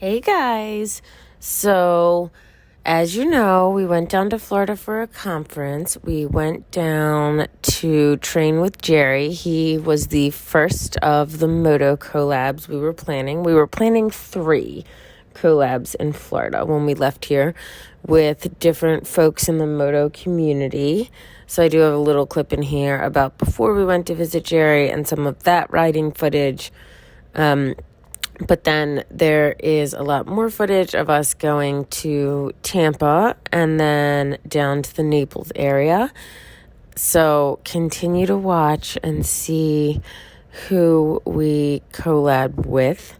Hey guys, so as you know, we went down to Florida for a conference. We went down to train with Jerry. He was the first of the moto collabs we were planning. We were planning 3 collabs in Florida when we left here with different folks in the moto community. So I do have a little clip in here about before we went to visit Jerry and some of that riding footage. But then there is a lot more footage of us going to Tampa and then down to the Naples area. So continue to watch and see who we collab with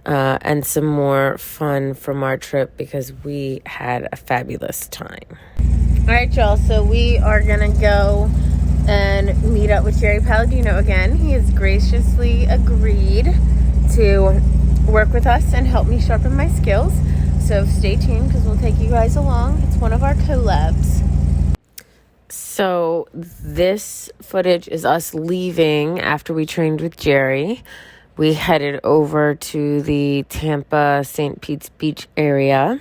and some more fun from our trip because we had a fabulous time. All right, y'all. So we are going to go and meet up with Jerry Palladino again. He has graciously agreed to work with us and help me sharpen my skills. So stay tuned because we'll take you guys along. It's one of our collabs. So this footage is us leaving after we trained with Jerry. We headed over to the Tampa St. Pete's Beach area.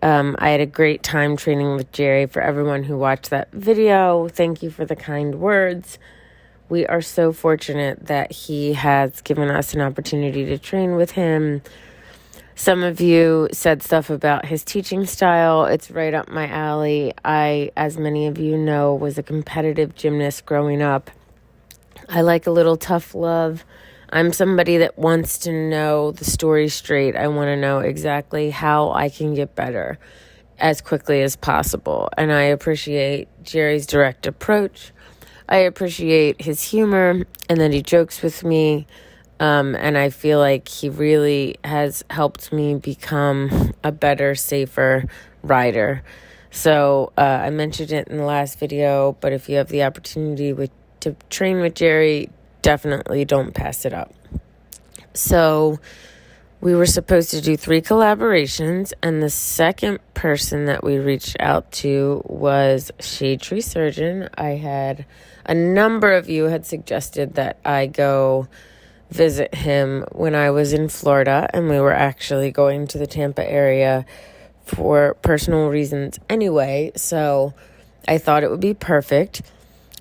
I had a great time training with Jerry. For everyone who watched that video, thank you for the kind words. We are so fortunate that he has given us an opportunity to train with him. Some of you said stuff about his teaching style. It's right up my alley. I, as many of you know, was a competitive gymnast growing up. I like a little tough love. I'm somebody that wants to know the story straight. I want to know exactly how I can get better as quickly as possible. And I appreciate Jerry's direct approach. I appreciate his humor and that he jokes with me. And I feel like he really has helped me become a better, safer rider. So I mentioned it in the last video, but if you have the opportunity to train with Jerry, definitely don't pass it up. So we were supposed to do 3 collaborations, and the second person that we reached out to was Shade Tree Surgeon. A number of you had suggested that I go visit him when I was in Florida, and we were actually going to the Tampa area for personal reasons anyway, so I thought it would be perfect.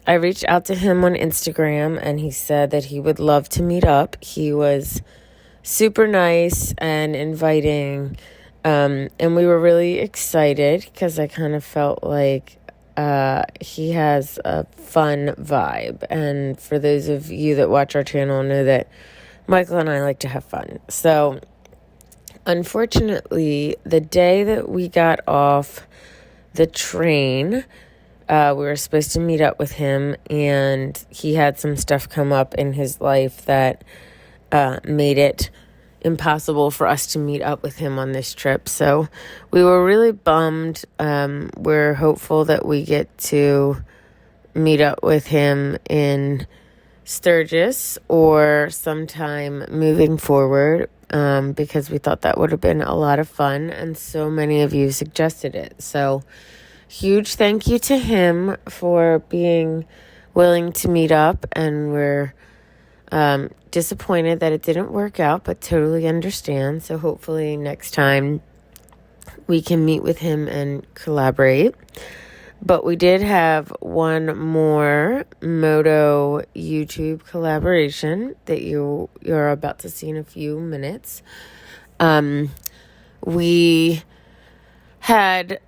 I reached out to him on Instagram, and he said that he would love to meet up. He was super nice and inviting, and we were really excited because I kind of felt like he has a fun vibe. And for those of you that watch our channel know that Michael and I like to have fun. So unfortunately, the day that we got off the train, we were supposed to meet up with him, and he had some stuff come up in his life that made it impossible for us to meet up with him on this trip. So we were really bummed. We're hopeful that we get to meet up with him in Sturgis or sometime moving forward, because we thought that would have been a lot of fun, and so many of you suggested it. So huge thank you to him for being willing to meet up, and we're disappointed that it didn't work out, but totally understand. So hopefully next time we can meet with him and collaborate. But we did have one more moto YouTube collaboration that you're about to see in a few minutes. We had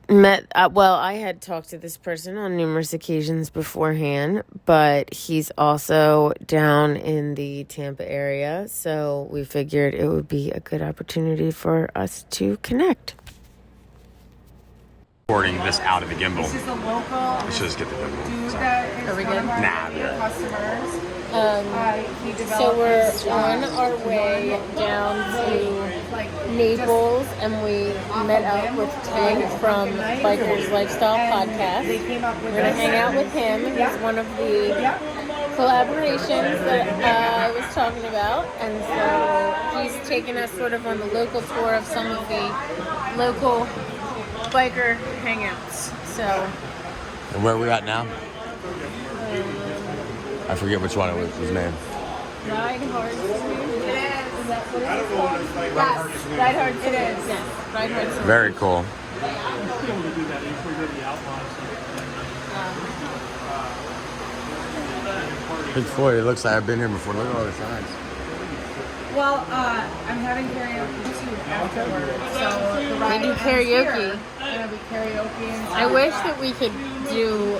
met, I had talked to this person on numerous occasions beforehand, but he's also down in the Tampa area, so we figured it would be a good opportunity for us to connect. Recording this out of the gimbal. This is the local. Let's just get the gimbal. Dude that is Are we good? Nah, your customers. So we're on our way down to Naples, and we met up with Ted from Biker's Lifestyle Podcast. We're going to hang out with him. He's one of the collaborations that I was talking about, and so he's taken us sort of on the local tour of some of the local biker hangouts. So, and where are we at now? I forget which one it was his name. Ride Hard. Yes, Ride Hard. It is. Yes, Ride Hard. Very cool. Pink Floyd, it looks like I've been here before. Look at all the signs. Well, I'm having karaoke too afterwards. So the ride We do ends karaoke. here, and it'll be karaoke. I wish that we could do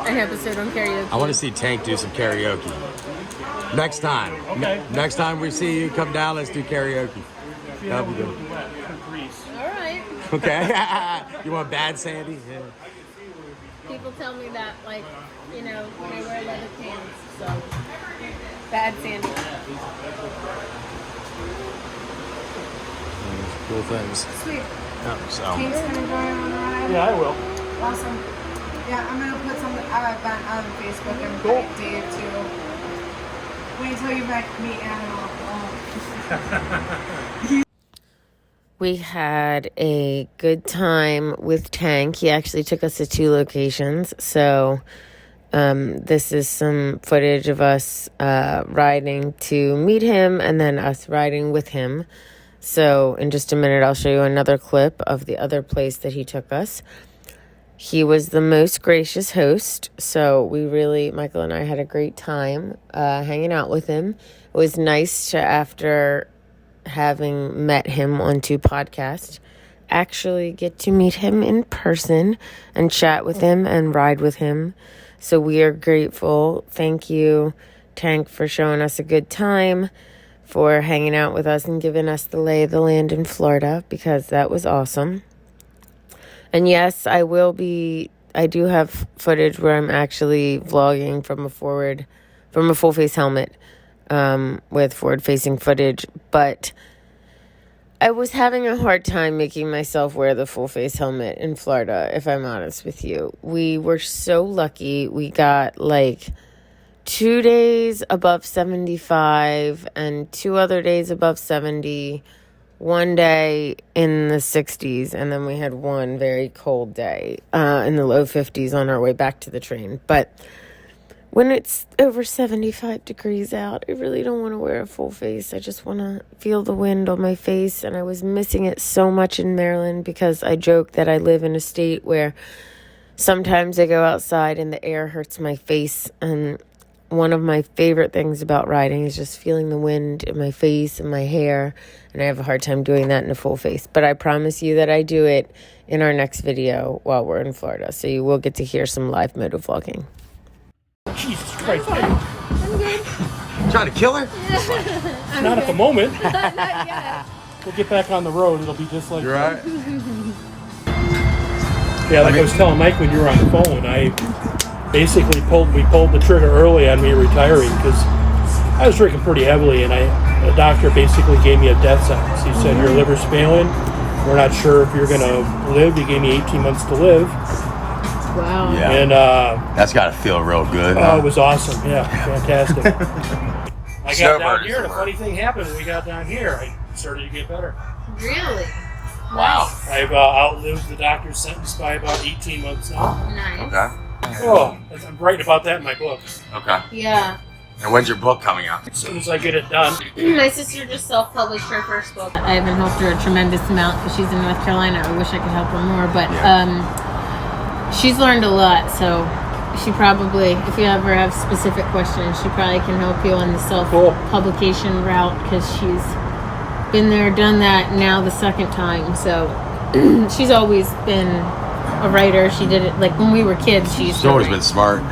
an episode on karaoke. I want to see Tank do some karaoke. Next time. Okay. Next time we see you come down, let's do karaoke. That'll be good. All right. Okay. You want Bad Sandy? Yeah. People tell me that, like, you know, when I wear leather pants. So, Bad Sandy. Cool things. Sweet. Oh, so. Tank's gonna join on the ride. Yeah, I will. Awesome. Yeah, I'm gonna put some event on Facebook and Cool. invite Dave to. Wait until you meet Animal. We had a good time with Tank. He actually took us to 2 locations. So, this is some footage of us riding to meet him and then us riding with him. So, in just a minute, I'll show you another clip of the other place that he took us. He was the most gracious host. So, Michael and I had a great time hanging out with him. It was nice to, after having met him on 2 podcasts, actually get to meet him in person and chat with him and ride with him. So we are grateful. Thank you, Tank, for showing us a good time, for hanging out with us and giving us the lay of the land in Florida, because that was awesome. And yes, I do have footage where I'm actually vlogging from a full face helmet. With forward-facing footage, but I was having a hard time making myself wear the full-face helmet in Florida, if I'm honest with you. We were so lucky. We got, 2 days above 75 and 2 other days above 70, 1 day in the 60s, and then we had 1 very cold day in the low 50s on our way back to the train. But when it's over 75 degrees out, I really don't want to wear a full face. I just want to feel the wind on my face. And I was missing it so much in Maryland, because I joke that I live in a state where sometimes I go outside and the air hurts my face. And one of my favorite things about riding is just feeling the wind in my face and my hair. And I have a hard time doing that in a full face. But I promise you that I do it in our next video while we're in Florida. So you will get to hear some live moto vlogging. Jesus Christ. Trying to kill her? Not at the moment. Not yet. We'll get back on the road. It'll be just like You're right. Yeah, like I was telling Mike when you were on the phone, I basically pulled the trigger early on me retiring, because I was drinking pretty heavily, and the doctor basically gave me a death sentence. He said, your liver's failing. We're not sure if you're going to live. He gave me 18 months to live. Wow. Yeah. And That's got to feel real good. oh, it was awesome. Yeah, fantastic. I got down Snowbird here, and a is funny thing happened when we got down here. I started to get better. Really? Wow. I've outlived the doctor's sentence by about 18 months now. Nice. Okay. Oh, I'm writing about that in my book. Okay. Yeah. And when's your book coming out? As soon as I get it done. My sister just self-published her first book. I haven't helped her a tremendous amount because she's in North Carolina. I wish I could help her more, but she's learned a lot, so she probably, if you ever have specific questions, she probably can help you on the self-publication route, because she's been there, done that, now the second time. So she's always been a writer. She did it, like, when we were kids, she used She's to always write. been smart.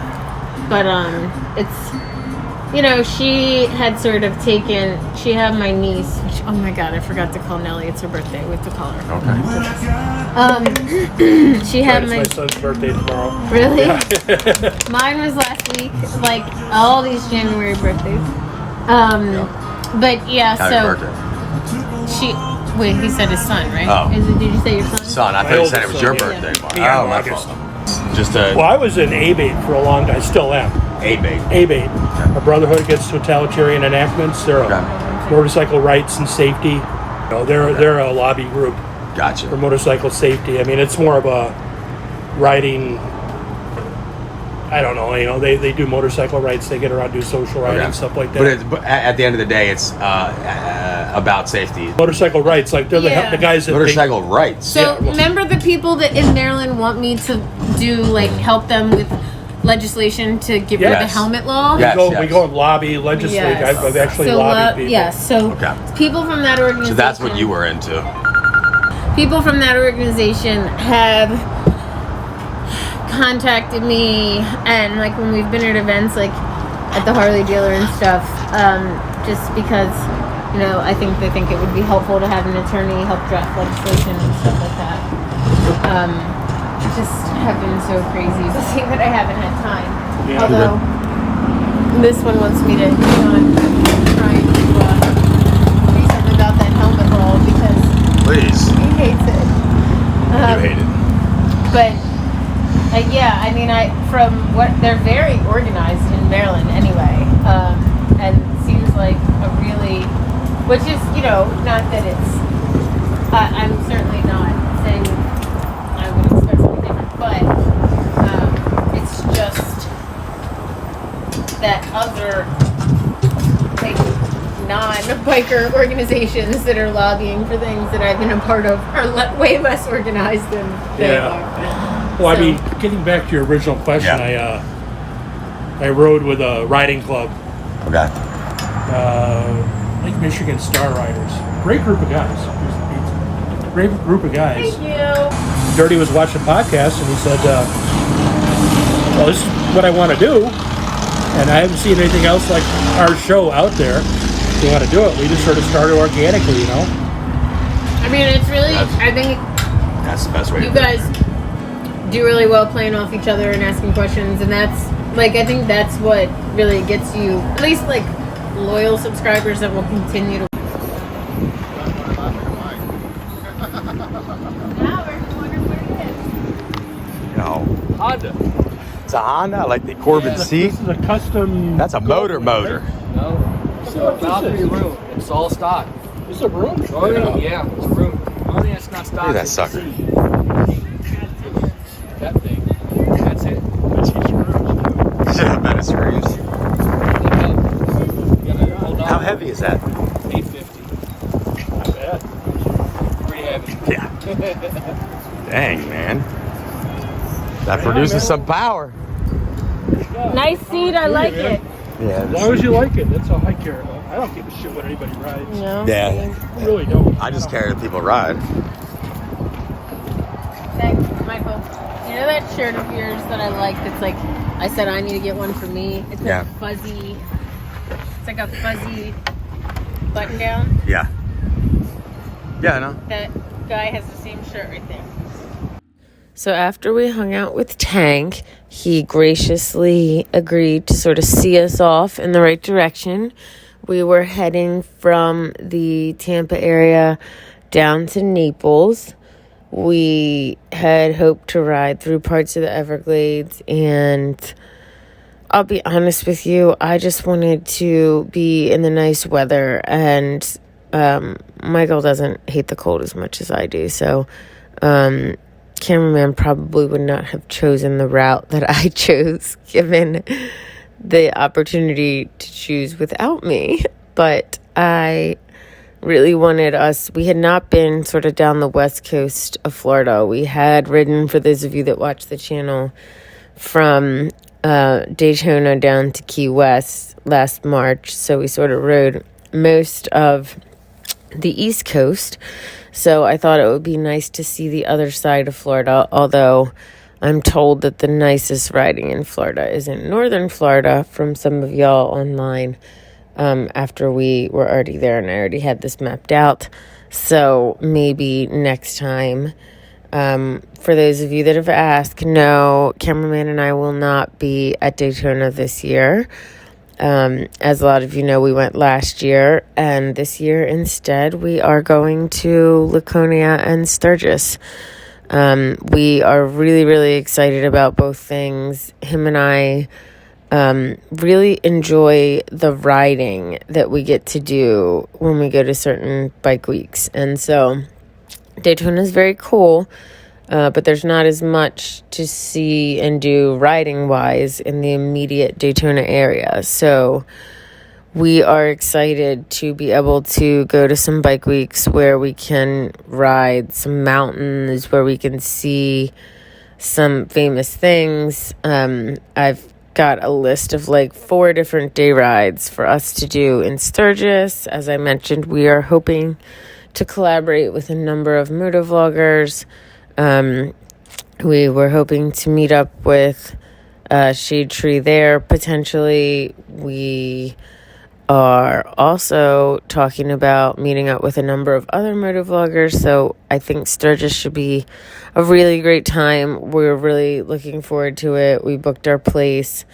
But it's, you know, she had sort of taken, she had my niece, which, oh my God, I forgot to call Nellie. It's her birthday. We have to call her. Okay. She had It's my my son's birthday tomorrow. Really? Mine was last week, like all these January birthdays. But yeah, Happy so birthday. wait, he said his son, right? Oh. Did you say your son? Son, I My thought you said it oldest was your son, birthday tomorrow. Yeah, Oh, my August. fault. Just a Well, I was in ABATE for a long time. I still am. A-bait. ABATE, a Brotherhood Against Totalitarian Enactments. They're a motorcycle rights and safety. You know, they're a lobby group for Gotcha. motorcycle safety. I mean, it's more of a riding I don't know. They do motorcycle rides. They get around, do social riding, Okay. stuff like that. But at the end of the day, it's about safety. Motorcycle rides, like they're Yeah. the guys that Motorcycle rights. So Yeah, well- remember the people that in Maryland want me to do like help them with legislation to get rid of the Yes. helmet law? Yeah. we go and lobby, legislate. Yes. I've actually So lobbied people. yes, so Okay. people from that organization. So that's what you were into. People from that organization have contacted me, and like when we've been at events like at the Harley dealer and stuff, just because I think they think it would be helpful to have an attorney help draft legislation and stuff like that. Just have been so crazy to see that I haven't had time. Yeah. Although this one wants me to I'm trying to do something about that helmet law because Please. he hates it. You hate it. But yeah, I mean, from what they're very organized in Maryland anyway, and it seems like a really, which is not that it's. I'm certainly not saying I would expect something different, but it's just that other like non-biker organizations that are lobbying for things that I've been a part of are way less organized than they Yeah. are. Well, So- I mean, getting back to your original question, Yeah. I rode with a riding club, Okay. Lake Michigan Star Riders. Great group of guys. Great group of guys. Thank you. Dirty was watching podcasts and he said, well, this is what I want to do. And I haven't seen anything else like our show out there. If you want to do it, we just sort of started organically, I mean, it's really, I think That's the best way you to do it. guys do really well playing off each other and asking questions, and that's, like, I think that's what really gets you, at least, like, loyal subscribers that will continue to. Now we're wondering what it is. No. Honda. It's a Honda. I like the Corbin seat. This is a custom... That's a motor. No. So Valkyrie room. It's all stock. This is a room? Oh yeah, it's a room. Only thing that's not stock. Look at that is sucker. That thing. That's it. Yeah, better screws. How heavy is that? 850. Not bad. Pretty heavy. Yeah. Dang, man. That produces some power. Nice seat, I like it. Yeah. As long as you like it, that's all I care about. I don't give a shit what anybody rides. No. Yeah. I really don't. I just care that people ride. Thanks, Michael. You know that shirt of yours that I like that's like, I said I need to get one for me? It's like Yeah. fuzzy, it's like a fuzzy button down. Yeah. Yeah, I know. That guy has the same shirt right there. So after we hung out with Tank, he graciously agreed to sort of see us off in the right direction. We were heading from the Tampa area down to Naples. We had hoped to ride through parts of the Everglades, and I'll be honest with you, I just wanted to be in the nice weather, and Michael doesn't hate the cold as much as I do, so cameraman probably would not have chosen the route that I chose, given the opportunity to choose without me. But I really wanted us, we had not been sort of down the west coast of Florida. We had ridden, for those of you that watch the channel, from Daytona down to Key West last March. So we sort of rode most of the East Coast. So I thought it would be nice to see the other side of Florida, although I'm told that the nicest riding in Florida is in northern Florida from some of y'all online after we were already there and I already had this mapped out. So maybe next time, for those of you that have asked, no, cameraman and I will not be at Daytona this year. As a lot of you know, we went last year, and this year instead we are going to Laconia and Sturgis. We are really, really excited about both things. Him and I really enjoy the riding that we get to do when we go to certain bike weeks. And so Daytona is very cool. But there's not as much to see and do riding-wise in the immediate Daytona area. So we are excited to be able to go to some bike weeks where we can ride some mountains, where we can see some famous things. I've got a list of like 4 different day rides for us to do in Sturgis. As I mentioned, we are hoping to collaborate with a number of motovloggers. We were hoping to meet up with Shade Tree there potentially. We are also talking about meeting up with a number of other motovloggers, so I think Sturgis should be a really great time. We're really looking forward to it. We booked our place,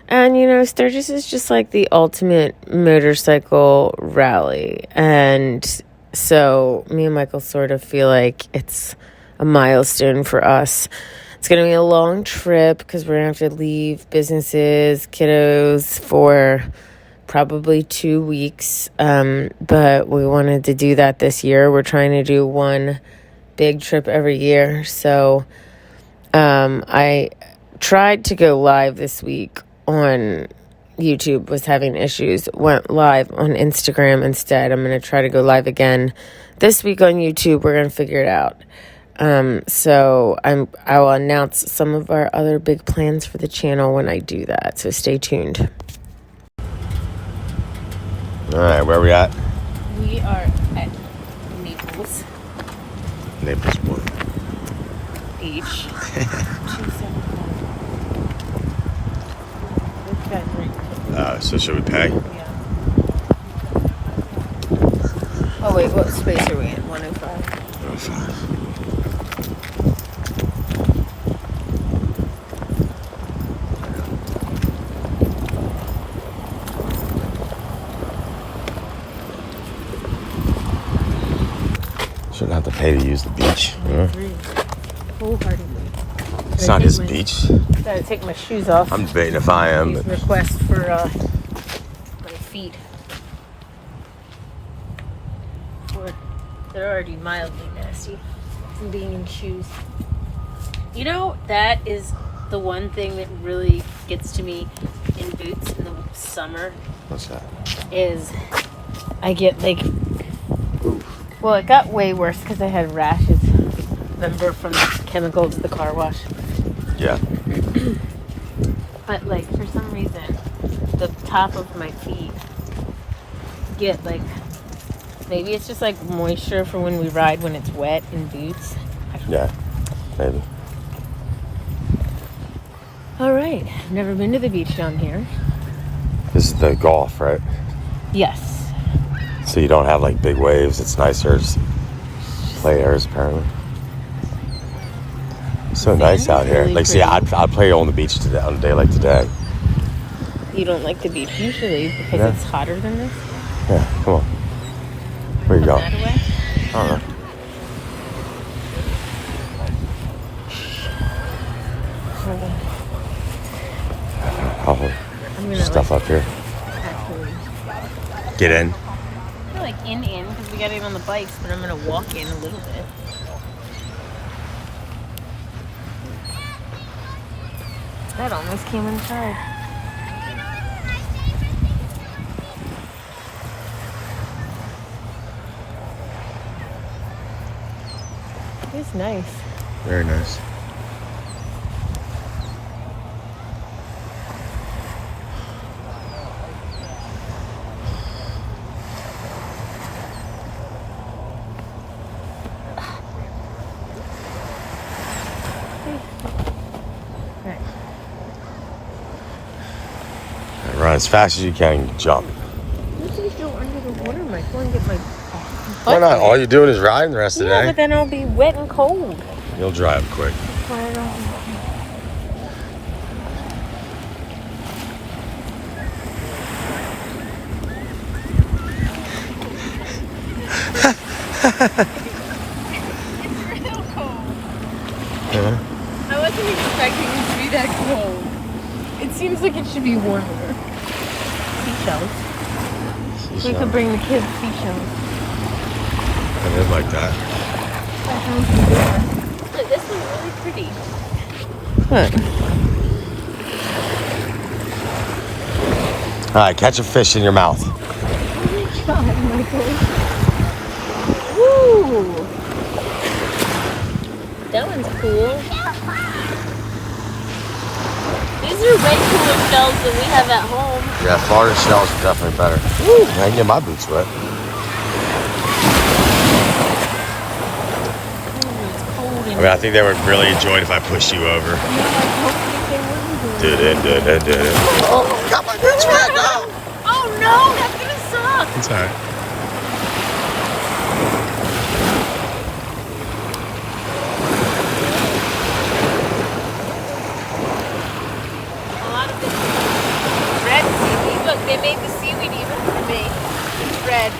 and you know, Sturgis is just like the ultimate motorcycle rally, and so me and Michael sort of feel like it's a milestone for us. It's going to be a long trip because we're going to have to leave businesses, kiddos for probably 2 weeks, but we wanted to do that this year. We're trying to do one big trip every year. So I tried to go live this week on YouTube, was having issues, went live on Instagram instead. I'm going to try to go live again this week on YouTube. We're going to figure it out. So I will announce some of our other big plans for the channel when I do that. So stay tuned. All right, where are we at? We are at Naples Naples, Florida. Beach. So should we pay? Yeah. Oh wait, what space are we in? 105. Oh, fine. Shouldn't have to pay to use the beach. Yeah. Wholeheartedly. It's not his beach. Gotta take my shoes off. I'm debating if I am. But Request for my feet. They're already mildly nasty from being in shoes. You know, that is the one thing that really gets to me in boots in the summer. what's that? Is I get like, well, it got way worse because I had rashes. Remember, from the chemicals at the car wash. Yeah. But like, for some reason, the top of my feet get like, maybe it's just like moisture for when we ride when it's wet in boots. Yeah. Maybe. All right, I've never been to the beach down here. This is the Gulf, right? Yes. So you don't have like big waves. It's nicer. It's play airs apparently. It's so nice out here. Really Like, see, I'd play on the beach today, on a day like today. You don't like the beach usually because Yeah. it's hotter than this? Yeah, come on. Where you Put going? that away? I don't know. Hold on. Oh, I'm gonna stuff like, up here. actually, Get in. I feel like in because we got in on the bikes, but I'm gonna walk in a little bit. That almost came inside. It's nice. Very nice. Right. Run as fast as you can. Jump. Let's just go under the water, Michael, and get my Why not? All you're doing is riding the rest of the Yeah, day. but then I'll be wet and cold. You'll dry up quick. I don't. It's real cold. Yeah. I wasn't expecting it to be that cold. It seems like it should be warmer. Seashells. We could bring the kids seashells. I did like that. That sounds good. Look, this one's really pretty. What? All right, catch a fish in your mouth. Oh my God, Michael. Woo! That one's cool. These are way cooler shells than we have at home. Yeah, Florida shells are definitely better. Woo, I can get my boots wet. I mean, I think they would really enjoy it if I pushed you over. Did it. Oh, got my boots wet now. Oh no, that's gonna suck. It's all right. A lot of this red seaweed. Look, they made the seaweed even for me. It's red.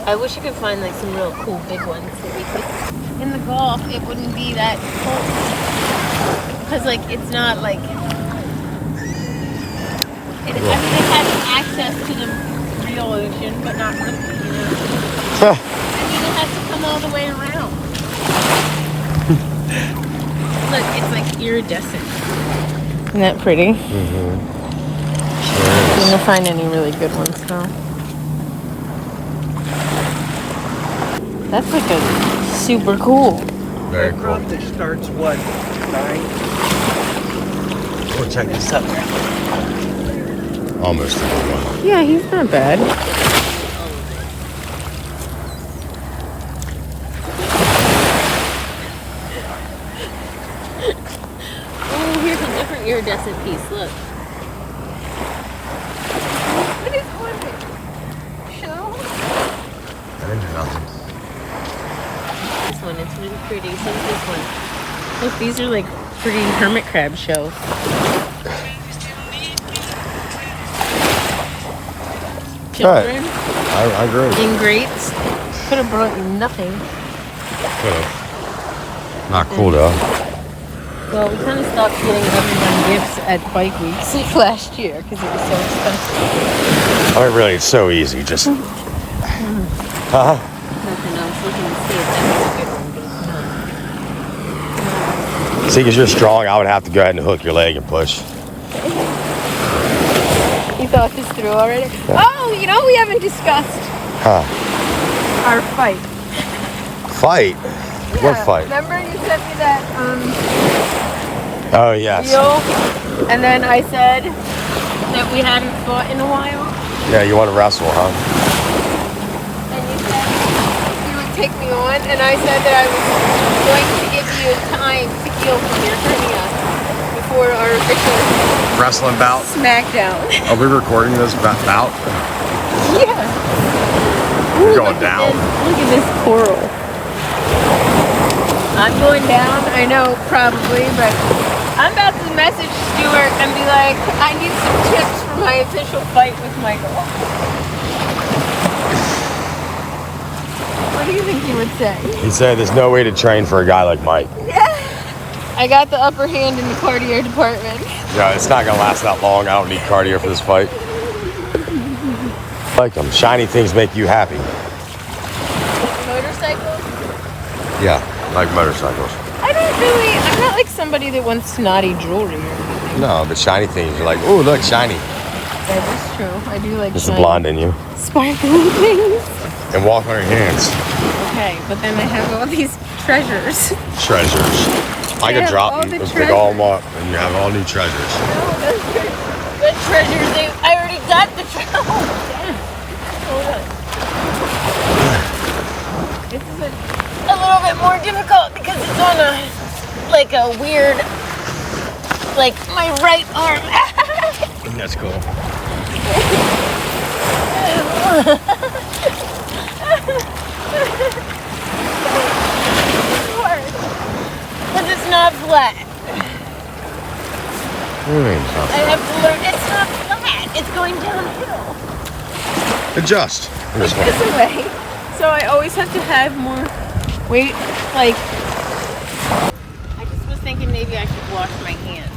I wish I could find like some real cool big ones that we could. In the Gulf, it wouldn't be that cold because like it's not like. I mean, it has access to the real ocean, but not really. You know? I mean, it has to come all the way around. Look, it's like iridescent. Isn't that pretty? Mm-hmm. I'm gonna find any really good ones though. That's like a super cool. Very cool. Crawfish starts what? 9? Well, check this out. Almost a good one. Yeah, he's not bad. Oh, here's a different iridescent piece. Look. What is on it? Show? I didn't do nothing. This one, it's really pretty. So is this one. Look, these are like pretty hermit crab shells. Children I agree. In grates. Could have brought you nothing. Could've. Not cool though. Well, we kind of stopped getting everyone gifts at Bike Weeks last year because it was so expensive. I mean, really, it's so easy. Just. Nothing else. Looking to see if that's a good one, but it's not. See, because you're strong, I would have to go ahead and hook your leg and push. You thought this through already? Oh, you know, we haven't discussed Huh. our fight. Fight? What fight? Remember you sent me that Oh, yes. deal? And then I said that we hadn't fought in a while? Yeah, you want to wrestle, huh? And you said you would take me on, and I said that I was going to give you time to heal from your hernia before our official Wrestling bout? smackdown. Are we recording this bout? Yeah. You're going down. Look at this coral. I'm going down, I know, probably, but I'm about to message Stuart and be like, I need some tips for my official fight with Michael. What do you think he would say? He said there's no way to train for a guy like Mike. I got the upper hand in the cardio department. Yeah, it's not going to last that long. I don't need cardio for this fight. Like them. Shiny things make you happy. Motorcycles? Yeah, like motorcycles. I'm not like somebody that wants snotty jewelry or anything. No, but shiny things, you're like, ooh, look, shiny. That is true. I do like It's the shiny, blonde in you. sparkling things. And walk on your hands. Okay, but then I have all these treasures. Treasures. I could have drop all them. the Let's pick all them up, and you have all new treasures. No, those are good treasures. I already got the treasure. Oh, damn. Hold on. This is a little bit more difficult because it's on a weird, like my right arm. That's cool. Because it's not flat. What do you mean? I have to learn. It's not flat. It's going downhill. Adjust. This way. This way. So I always have to have more weight. Like, I just was thinking maybe I should wash my hands.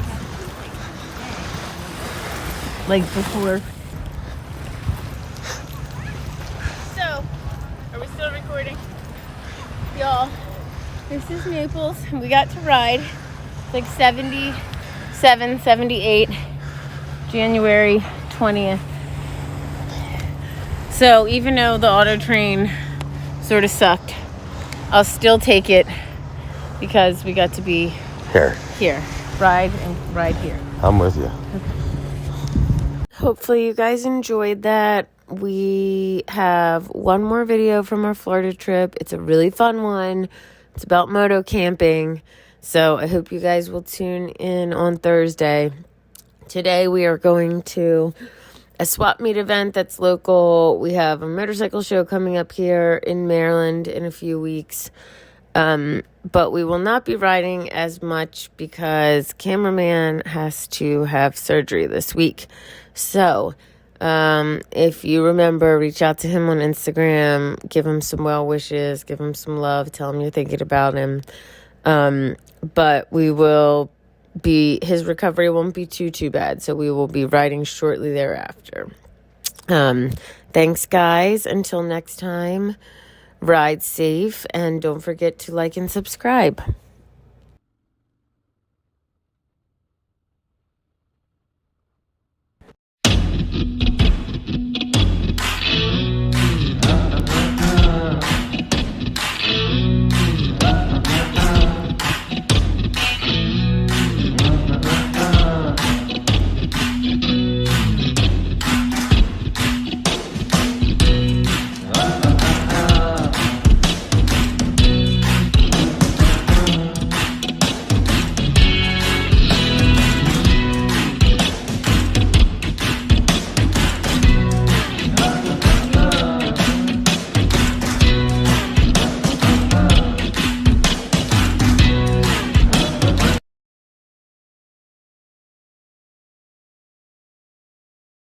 Like before. So, Y'all, this is Naples. We got to ride. It's like 77, 78, January 20th. So even though the auto train sort of sucked, I'll still take it because we got to be here. Ride here. I'm with you. Hopefully you guys enjoyed that. We have one more video from our Florida trip. It's a really fun one. It's about moto camping. So I hope you guys will tune in on Thursday. Today we are going to a swap meet event that's local. We have a motorcycle show coming up here in Maryland in a few weeks. But we will not be riding as much because cameraman has to have surgery this week. So, if you remember, reach out to him on Instagram, give him some well wishes, give him some love, tell him you're thinking about him. But his recovery won't be too bad. So we will be riding shortly thereafter. Thanks guys. Until next time, ride safe and don't forget to like and subscribe.